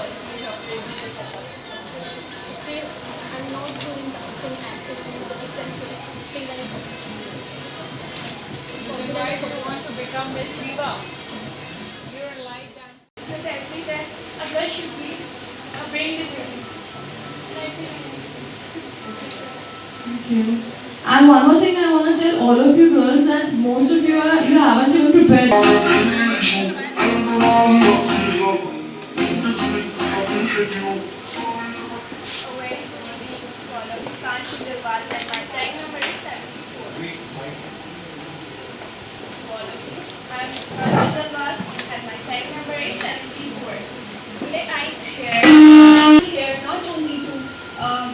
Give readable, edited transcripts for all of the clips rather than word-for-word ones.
qualities of audition setup. Still, I'm not doing dancing actively because still I Then why do you want to become Miss Diva? You're a light dancer. exactly that a girl should be a brain with her. Thank you. And one more thing I want to tell all of you girls that most of you haven't even prepared. Today I'm here not only to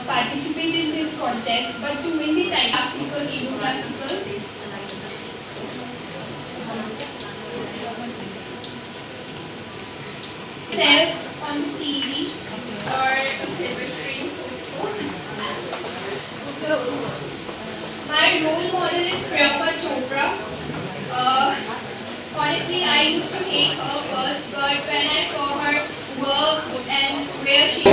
participate in this contest but to win the time classical, Indo-classical. Self on the TV or a silver screen also. My role model is Priyanka Chopra. Honestly, I used to hate her first, but when I saw her work and where she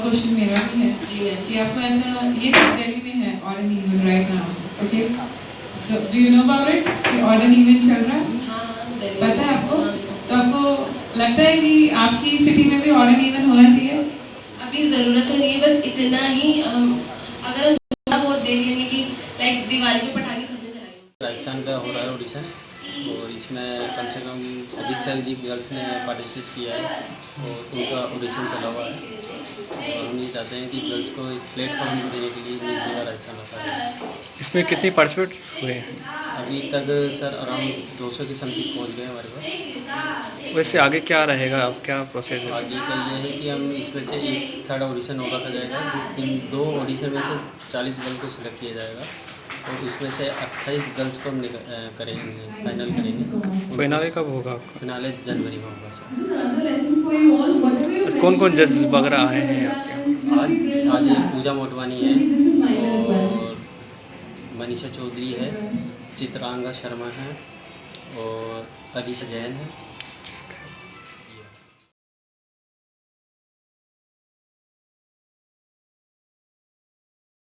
question मेरा भी है कि आपको ऐसा ये तो दिल्ली में है ऑर्डन event right now okay so do you know about it कि ऑर्डन इवेंट चल रहा है पता है आपको तो आपको लगता है कि आपकी सिटी में भी ऑर्डन इवेंट होना चाहिए अभी ज़रूरत तो नहीं है बस इतना ही हम अगर हम थोड़ा बहुत देख लेंगे कि लाइक दिवाली पे पटाखे सबने चलाए राजस्थान का हो रहा है ऑडिशन और इसमें कम से कम अधिक से अधिक गर्ल्स ने पार्टिसिपेट किया है और उनका ऑडिशन चला हुआ है और हम ये चाहते हैं कि गर्ल्स को एक प्लेटफॉर्म देने के लिए मिस दिवा राजस्थान रखा है। इसमें कितनी पार्टिसिपेट हुए हैं? अभी तक सर अराउंड 200 के समथिंग पहुँच गए हमारे पास। वैसे आगे क्या रहेगा, अब क्या प्रोसेस है? आगे का ये है कि हम इसमें से एक थर्ड ऑडिशन होगा था जाएगा, इन 2 ऑडिशन में से 40 गर्ल को सिलेक्ट किया जाएगा और उसमें से 28 गर्ल्स को हम करेंगे, फाइनल करेंगे। फिनाले कब होगा? फिनाले जनवरी में होगा सर। कौन कौन जज वगैरह आए हैं आपके? आज पूजा मोटवानी है और मनीषा चौधरी है, चित्रांगा शर्मा है और अलीशा जैन है।